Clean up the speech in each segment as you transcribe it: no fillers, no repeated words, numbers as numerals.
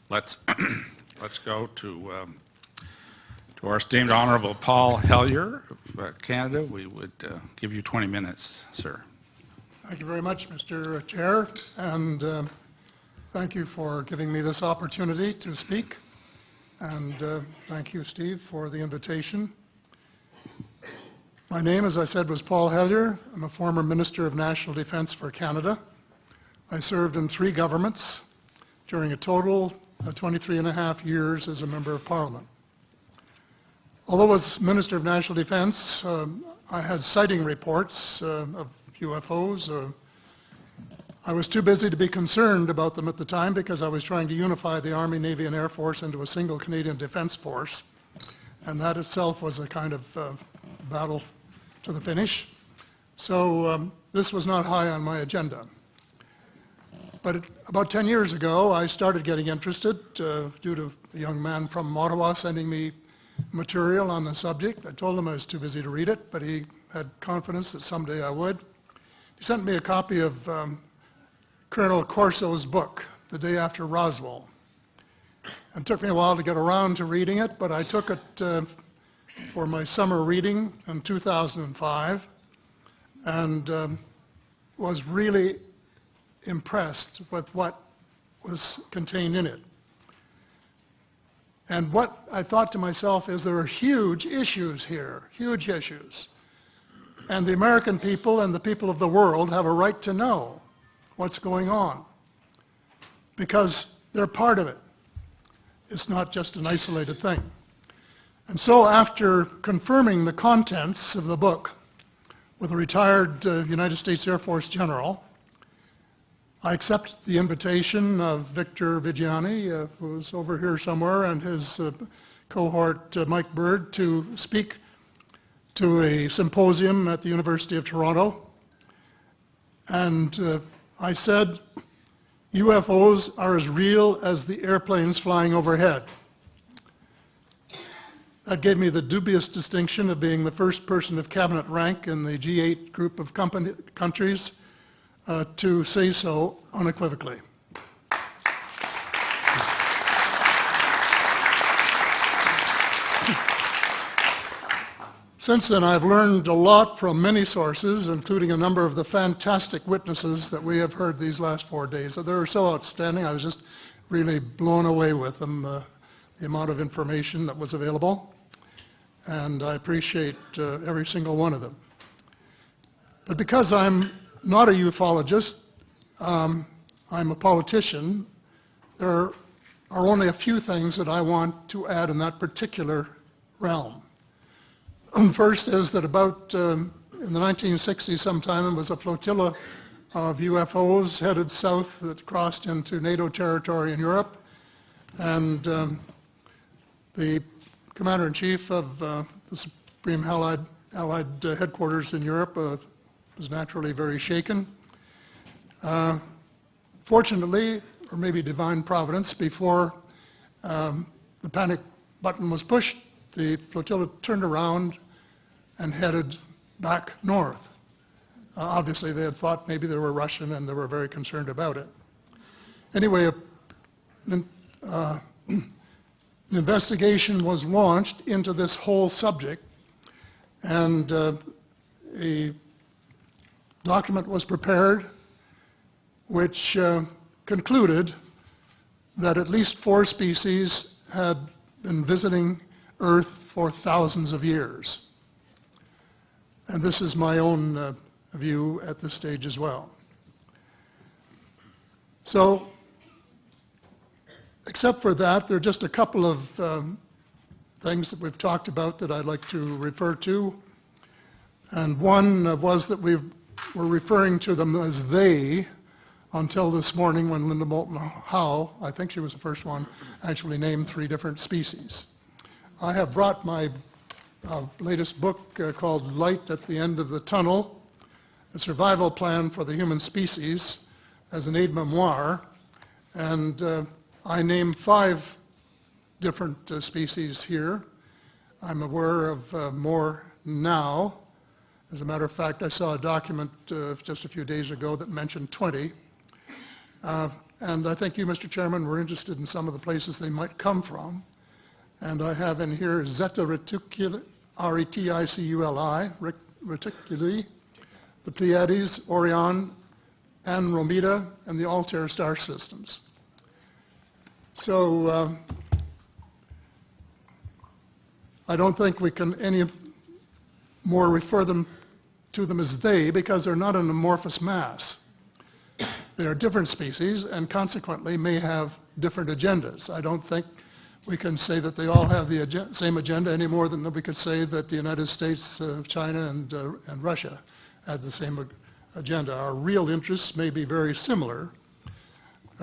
let's let's go to our esteemed Honorable Paul Hellyer of Canada. We would give you 20 minutes, sir. Thank you very much, Mr. Chair, and thank you for giving me this opportunity to speak. And thank you, Steve, for the invitation. My name, as I said, was Paul Hellyer. I'm a former Minister of National Defence for Canada. I served in 3 governments during a total of 23 and a half years as a Member of Parliament. Although as Minister of National Defence, I had sighting reports of UFOs. I was too busy to be concerned about them at the time because I was trying to unify the Army, Navy and Air Force into a single Canadian Defence Force. And that itself was a kind of battle to the finish. So this was not high on my agenda. But about 10 years ago, I started getting interested due to a young man from Ottawa sending me material on the subject. I told him I was too busy to read it, but he had confidence that someday I would. He sent me a copy of Colonel Corso's book, The Day After Roswell. It took me a while to get around to reading it, but I took it for my summer reading in 2005 and was really impressed with what was contained in it. And what I thought to myself is there are huge issues here, huge issues. And the American people and the people of the world have a right to know what's going on because they're part of it. It's not just an isolated thing. And so after confirming the contents of the book with a retired United States Air Force general, I accepted the invitation of Victor Vigiani, who's over here somewhere, and his cohort Mike Bird to speak to a symposium at the University of Toronto. And I said, UFOs are as real as the airplanes flying overhead. That gave me the dubious distinction of being the first person of cabinet rank in the G8 group of countries to say so unequivocally. Since then, I've learned a lot from many sources, including a number of the fantastic witnesses that we have heard these last 4 days. They were so outstanding, I was just really blown away with them, the amount of information that was available. And I appreciate every single one of them. But because I'm not a ufologist, I'm a politician, there are only a few things that I want to add in that particular realm. First is that about in the 1960s sometime, it was a flotilla of UFOs headed south that crossed into NATO territory in Europe. And the Commander-in-Chief of the Supreme Allied Headquarters in Europe was naturally very shaken. Fortunately, or maybe divine providence, before the panic button was pushed, the flotilla turned around and headed back north. Obviously, they had thought maybe they were Russian and they were very concerned about it. Anyway, an investigation was launched into this whole subject, and a document was prepared which concluded that at least 4 species had been visiting Earth for thousands of years. And this is my own view at this stage as well. So, except for that, there are just a couple of things that we've talked about that I'd like to refer to. And one was that we were referring to them as they until this morning when Linda Moulton Howe, I think she was the first one, actually named 3 different species. I have brought my latest book called Light at the End of the Tunnel, A Survival Plan for the Human Species, as an aide-memoire, and I name 5 different species here. I'm aware of more now. As a matter of fact, I saw a document just a few days ago that mentioned 20. and I think you, Mr. Chairman, were interested in some of the places they might come from. And I have in here Zeta Reticuli, R-E-T-I-C-U-L-I, Reticuli, the Pleiades, Orion, Andromeda, and the Altair star systems. So I don't think we can any more refer to them as they, because they're not an amorphous mass. They are different species and consequently may have different agendas. I don't think we can say that they all have the same agenda any more than we could say that the United States, China, and Russia had the same agenda. Our real interests may be very similar,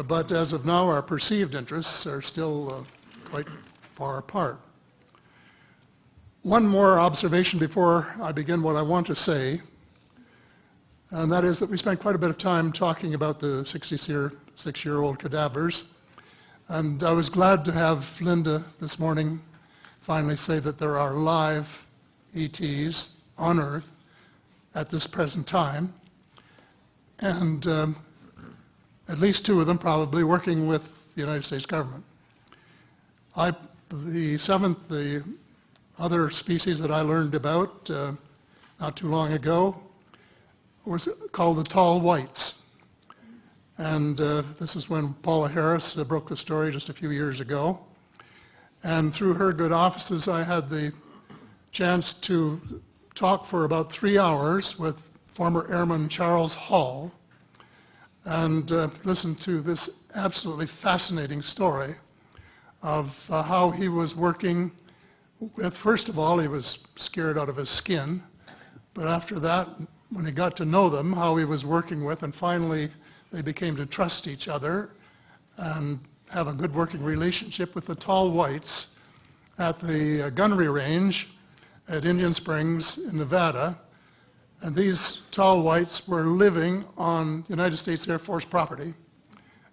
but as of now, our perceived interests are still quite far apart. One more observation before I begin what I want to say, and that is that we spent quite a bit of time talking about the 66-year-old cadavers, and I was glad to have Linda this morning finally say that there are live ETs on Earth at this present time, and at least 2 of them probably working with the United States government. The other species that I learned about not too long ago was called the tall whites. And this is when Paula Harris broke the story just a few years ago. And through her good offices, I had the chance to talk for about 3 hours with former Airman Charles Hall and listen to this absolutely fascinating story of how he was working with, first of all, he was scared out of his skin, but after that, when he got to know them, how he was working with, and finally they became to trust each other and have a good working relationship with the tall whites at the gunnery range at Indian Springs in Nevada. And these tall whites were living on United States Air Force property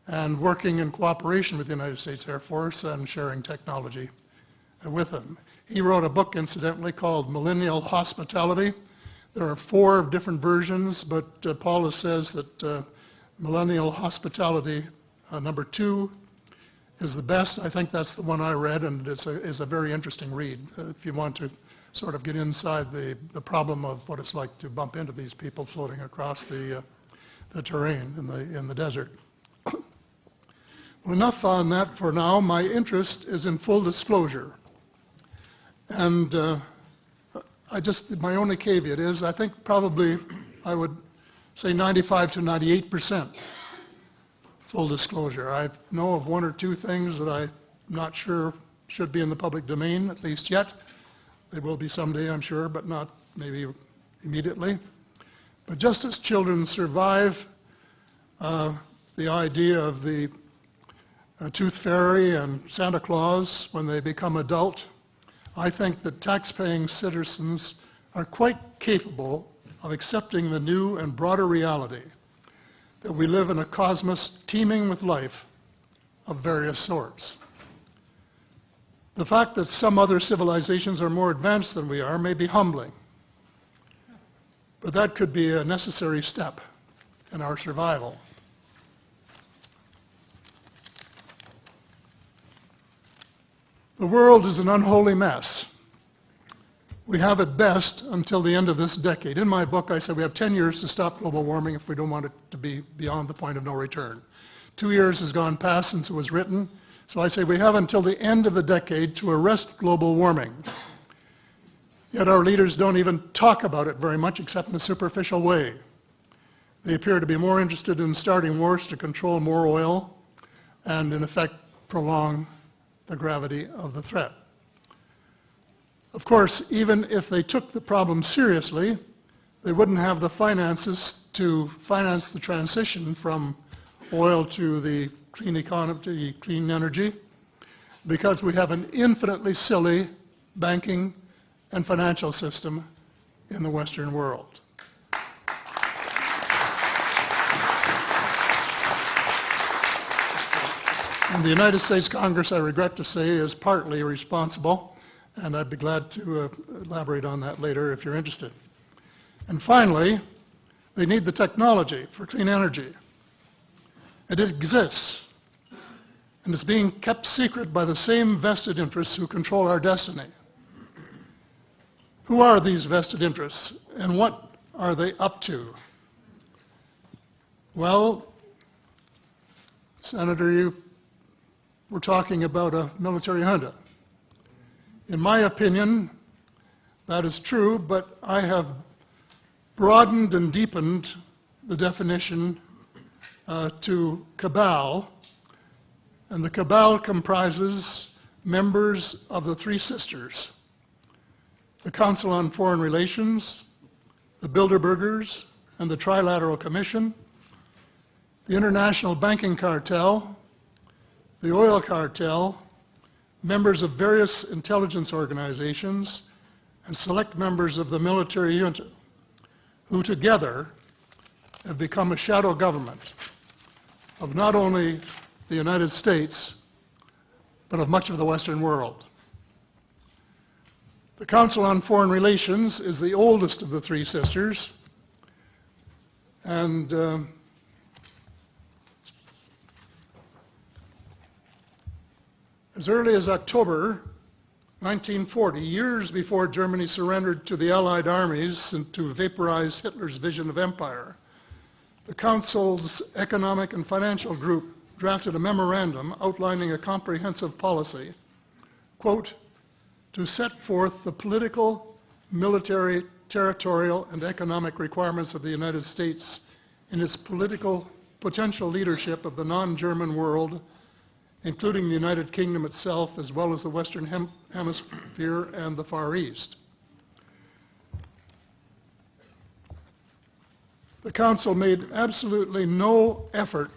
and working in cooperation with the United States Air Force and sharing technology with them. He wrote a book, incidentally, called Millennial Hospitality. There are 4 different versions, but Paula says that Millennial Hospitality number 2 is the best. I think that's the one I read, and it's a very interesting read if you want to sort of get inside the problem of what it's like to bump into these people floating across the terrain in the desert. Well, enough on that for now. My interest is in full disclosure. And my only caveat is I think probably I would say 95 to 98% full disclosure. I know of 1 or 2 things that I'm not sure should be in the public domain, at least yet. They will be someday, I'm sure, but not maybe immediately. But just as children survive the idea of the tooth fairy and Santa Claus when they become adult, I think that tax-paying citizens are quite capable of accepting the new and broader reality that we live in a cosmos teeming with life of various sorts. The fact that some other civilizations are more advanced than we are may be humbling, but that could be a necessary step in our survival. The world is an unholy mess. We have at best until the end of this decade. In my book, I said we have 10 years to stop global warming if we don't want it to be beyond the point of no return. 2 years has gone past since it was written, so I say we have until the end of the decade to arrest global warming. Yet our leaders don't even talk about it very much except in a superficial way. They appear to be more interested in starting wars to control more oil and, in effect, prolong the gravity of the threat. Of course, even if they took the problem seriously, they wouldn't have the finances to finance the transition from oil to the clean economy, to clean energy, because we have an infinitely silly banking and financial system in the Western world. And the United States Congress, I regret to say, is partly responsible, and I'd be glad to elaborate on that later if you're interested. And finally, they need the technology for clean energy. And it exists, and it's being kept secret by the same vested interests who control our destiny. Who are these vested interests, and what are they up to? Well, Senator, you were talking about a military junta. In my opinion, that is true, but I have broadened and deepened the definition to cabal, and the cabal comprises members of the Three Sisters: the Council on Foreign Relations, the Bilderbergers, and the Trilateral Commission, the International Banking Cartel, the Oil Cartel, members of various intelligence organizations, and select members of the military junta, who together have become a shadow government of not only the United States, but of much of the Western world. The Council on Foreign Relations is the oldest of the Three Sisters, and as early as October 1940, years before Germany surrendered to the Allied armies and to vaporize Hitler's vision of empire, the Council's Economic and Financial Group drafted a memorandum outlining a comprehensive policy, quote, to set forth the political, military, territorial, and economic requirements of the United States in its political potential leadership of the non-German world, including the United Kingdom itself, as well as the Western Hemisphere and the Far East. The Council made absolutely no effort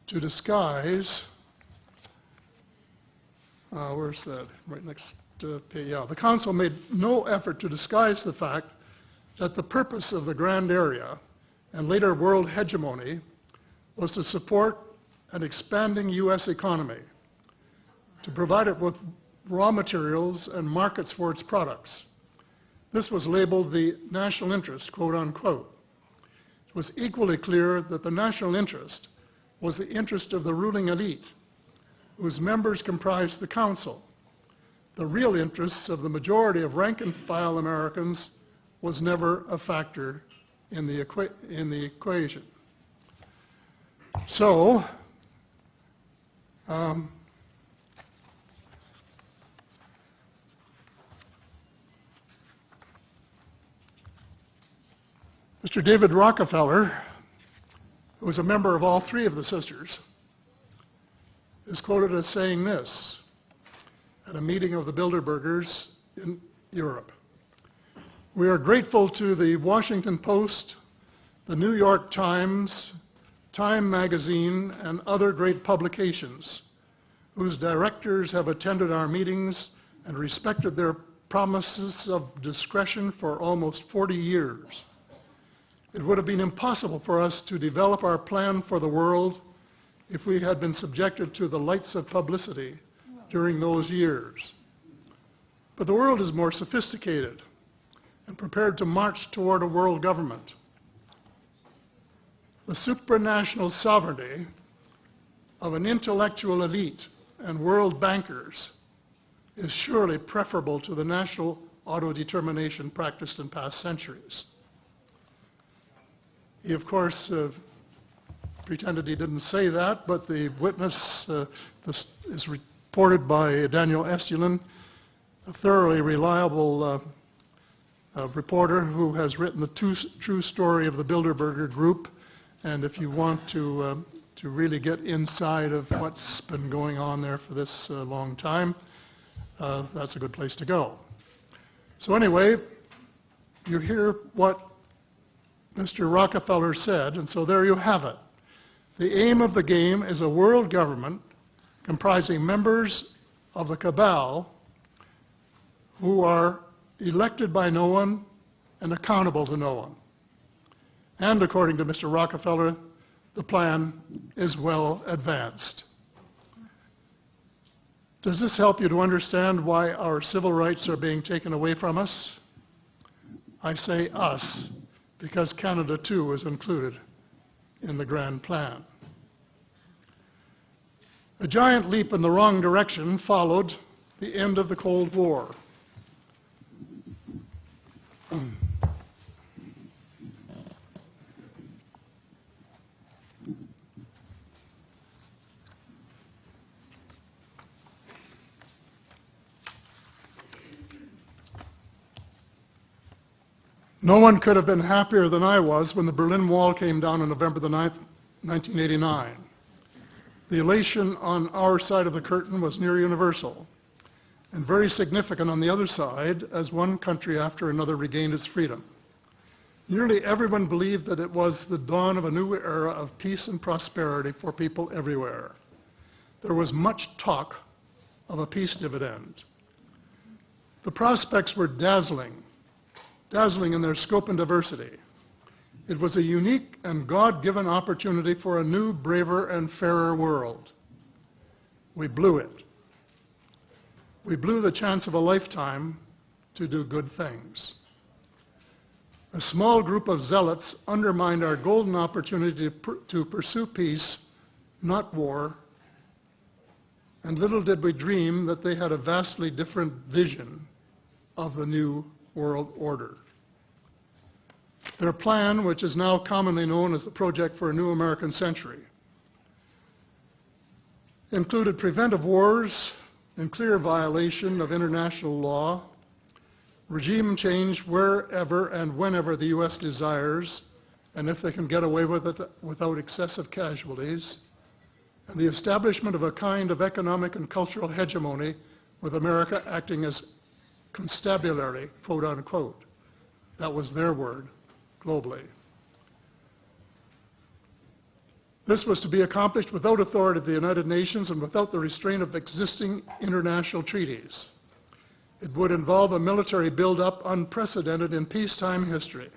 to disguise, where's that? Right next page, yeah. The Council made no effort to disguise the fact that the purpose of the Grand Area and later world hegemony was to support an expanding U.S. economy, to provide it with raw materials and markets for its products. This was labeled the national interest, quote unquote. It was equally clear that the national interest was the interest of the ruling elite, whose members comprised the Council. The real interests of the majority of rank-and-file Americans was never a factor in the equation. So, Mr. David Rockefeller, who was a member of all three of the sisters, is quoted as saying this at a meeting of the Bilderbergers in Europe. We are grateful to the Washington Post, the New York Times, Time magazine, and other great publications whose directors have attended our meetings and respected their promises of discretion for almost 40 years. It would have been impossible for us to develop our plan for the world if we had been subjected to the lights of publicity during those years. But the world is more sophisticated and prepared to march toward a world government. The supranational sovereignty of an intellectual elite and world bankers is surely preferable to the national autodetermination practiced in past centuries. He, of course, pretended he didn't say that, but the witness, this is reported by Daniel Estulin, a thoroughly reliable reporter who has written the true story of the Bilderberger Group. And if you want to really get inside of what's been going on there for this long time, that's a good place to go. So anyway, you hear what Mr. Rockefeller said, and so there you have it. The aim of the game is a world government comprising members of the cabal who are elected by no one and accountable to no one. And according to Mr. Rockefeller, the plan is well advanced. Does this help you to understand why our civil rights are being taken away from us? I say us, because Canada too is included in the grand plan. A giant leap in the wrong direction followed the end of the Cold War. No one could have been happier than I was when the Berlin Wall came down on November the 9th, 1989. The elation on our side of the curtain was near universal and very significant on the other side as one country after another regained its freedom. Nearly everyone believed that it was the dawn of a new era of peace and prosperity for people everywhere. There was much talk of a peace dividend. The prospects were dazzling in their scope and diversity. It was a unique and God-given opportunity for a new, braver, and fairer world. We blew it. We blew the chance of a lifetime to do good things. A small group of zealots undermined our golden opportunity to pursue peace, not war, and little did we dream that they had a vastly different vision of the new world order. Their plan, which is now commonly known as the Project for a New American Century, included preventive wars in clear violation of international law, regime change wherever and whenever the U.S. desires, and if they can get away with it without excessive casualties, and the establishment of a kind of economic and cultural hegemony with America acting as constabulary, quote unquote. That was their word, globally. This was to be accomplished without authority of the United Nations and without the restraint of existing international treaties. It would involve a military buildup unprecedented in peacetime history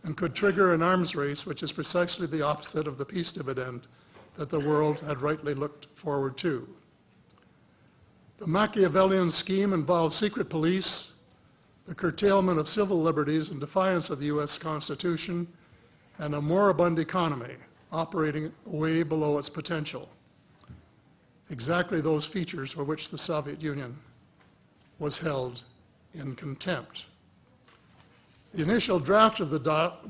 and could trigger an arms race, which is precisely the opposite of the peace dividend that the world had rightly looked forward to. The Machiavellian scheme involved secret police, the curtailment of civil liberties in defiance of the U.S. Constitution, and a moribund economy operating way below its potential. Exactly those features for which the Soviet Union was held in contempt. The initial draft of the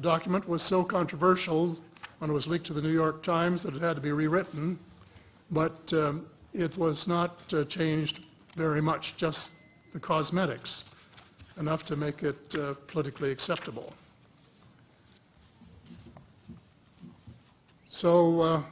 document was so controversial when it was leaked to the New York Times that it had to be rewritten, but it was not changed very much, just the cosmetics, enough to make it politically acceptable. So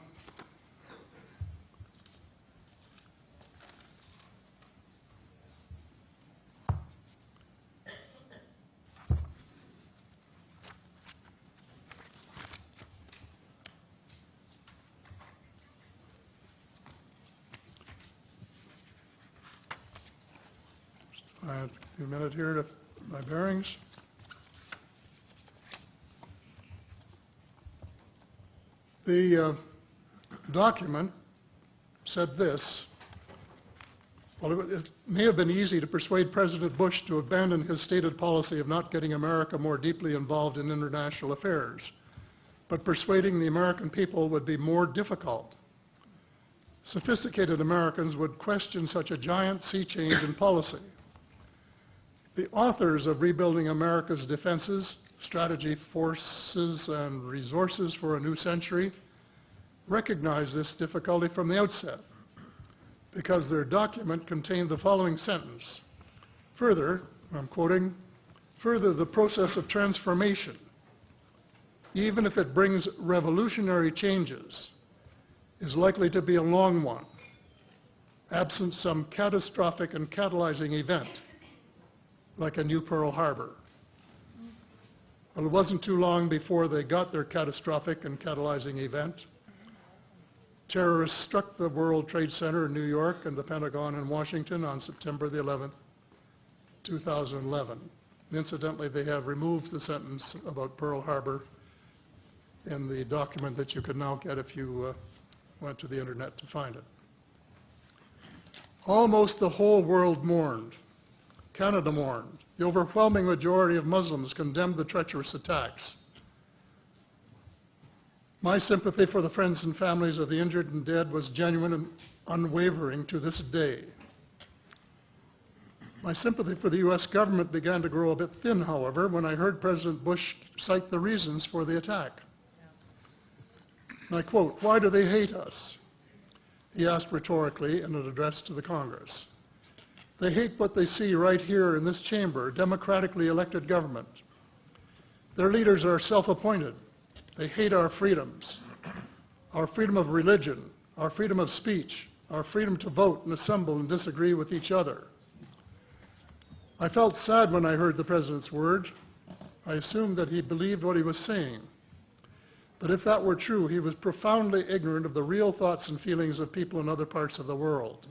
I have a few minutes here to my bearings. The document said this: well, it may have been easy to persuade President Bush to abandon his stated policy of not getting America more deeply involved in international affairs, but persuading the American people would be more difficult. Sophisticated Americans would question such a giant sea change in policy. The authors of Rebuilding America's Defenses, Strategy, Forces, and Resources for a New Century recognized this difficulty from the outset because their document contained the following sentence: further, I'm quoting, further, the process of transformation, even if it brings revolutionary changes, is likely to be a long one, absent some catastrophic and catalyzing event, like a new Pearl Harbor. Well, it wasn't too long before they got their catastrophic and catalyzing event. Terrorists struck the World Trade Center in New York and the Pentagon in Washington on September the 11th, 2011. And incidentally, they have removed the sentence about Pearl Harbor in the document that you can now get if you went to the internet to find it. Almost the whole world mourned. Canada mourned. The overwhelming majority of Muslims condemned the treacherous attacks. My sympathy for the friends and families of the injured and dead was genuine unwavering to this day. My sympathy for the U.S. government began to grow a bit thin, however, when I heard President Bush cite the reasons for the attack. And I quote, "Why do they hate us?" He asked rhetorically in an address to the Congress. "They hate what they see right here in this chamber, democratically elected government. Their leaders are self-appointed. They hate our freedoms, our freedom of religion, our freedom of speech, our freedom to vote and assemble and disagree with each other." I felt sad when I heard the President's word. I assumed that he believed what he was saying. But if that were true, he was profoundly ignorant of the real thoughts and feelings of people in other parts of the world.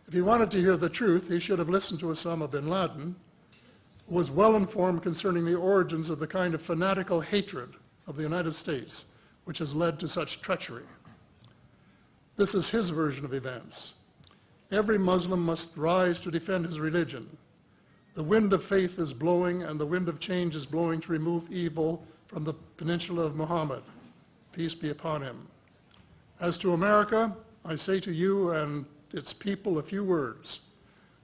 If he wanted to hear the truth, he should have listened to Osama bin Laden, who was well informed concerning the origins of the kind of fanatical hatred of the United States which has led to such treachery. This is his version of events. Every Muslim must rise to defend his religion. The wind of faith is blowing, and the wind of change is blowing to remove evil from the peninsula of Muhammad. Peace be upon him. As to America, I say to you and its people a few words.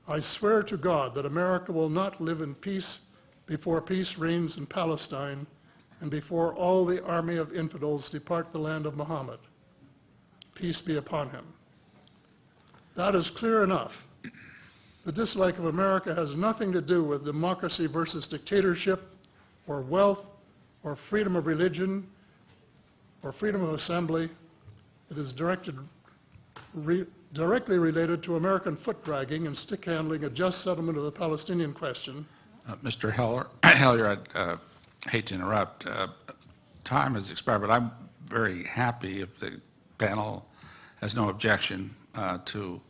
I swear to God that America will not live in peace before peace reigns in Palestine and before all the army of infidels depart the land of Muhammad. Peace be upon him. That is clear enough. The dislike of America has nothing to do with democracy versus dictatorship, or wealth, or freedom of religion, or freedom of assembly. It is directly related to American foot-dragging and stick-handling a just settlement of the Palestinian question. Mr. Hellyer, I'd hate to interrupt. Time has expired, but I'm very happy if the panel has no objection to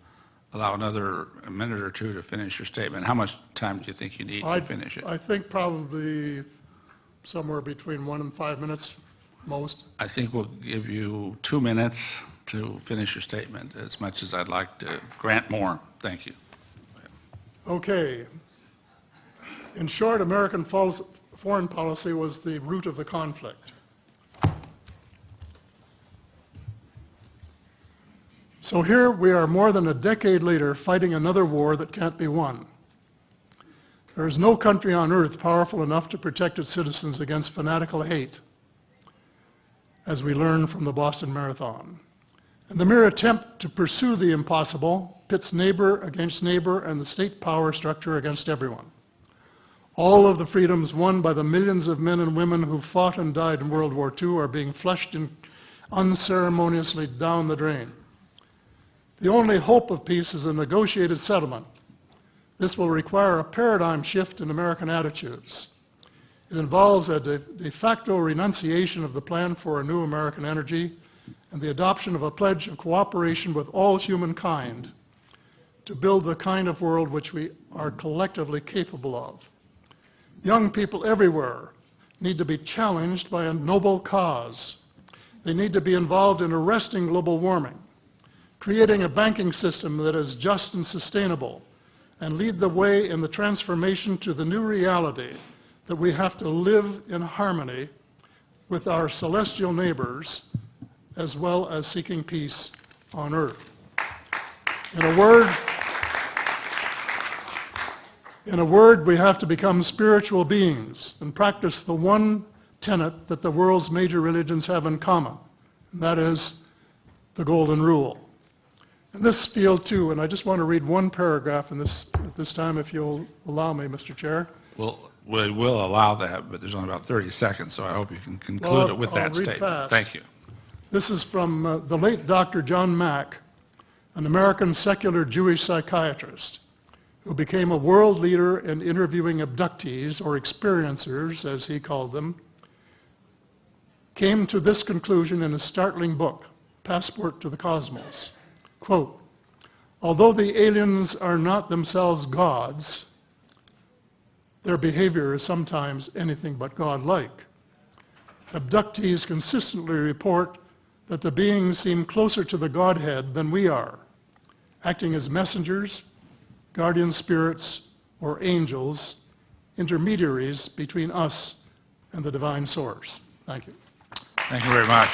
allow another minute or two to finish your statement. How much time do you think you need to finish it? I think probably somewhere between 1 and 5 minutes, most. I think we'll give you 2 minutes to finish your statement, as much as I'd like to grant more. Thank you. Okay. In short, American foreign policy was the root of the conflict. So here we are more than a decade later fighting another war that can't be won. There is no country on earth powerful enough to protect its citizens against fanatical hate, as we learned from the Boston Marathon. And the mere attempt to pursue the impossible pits neighbor against neighbor and the state power structure against everyone. All of the freedoms won by the millions of men and women who fought and died in World War II are being flushed unceremoniously down the drain. The only hope of peace is a negotiated settlement. This will require a paradigm shift in American attitudes. It involves a de facto renunciation of the plan for a new American energy and the adoption of a pledge of cooperation with all humankind to build the kind of world which we are collectively capable of. Young people everywhere need to be challenged by a noble cause. They need to be involved in arresting global warming, creating a banking system that is just and sustainable, and lead the way in the transformation to the new reality that we have to live in harmony with our celestial neighbors, as well as seeking peace on earth. In a word, we have to become spiritual beings and practice the one tenet that the world's major religions have in common, and that is the Golden Rule. In this field too, and I just want to read one paragraph at this time, if you'll allow me, Mr. Chair. Well, we will allow that, but there's only about 30 seconds, so I hope you can conclude it with that statement. Fast. Thank you. This is from the late Dr. John Mack, an American secular Jewish psychiatrist who became a world leader in interviewing abductees, or experiencers, as he called them, came to this conclusion in a startling book, Passport to the Cosmos. Quote, although the aliens are not themselves gods, their behavior is sometimes anything but godlike. Abductees consistently report that the beings seem closer to the Godhead than we are, acting as messengers, guardian spirits, or angels, intermediaries between us and the divine source. Thank you. Thank you very much.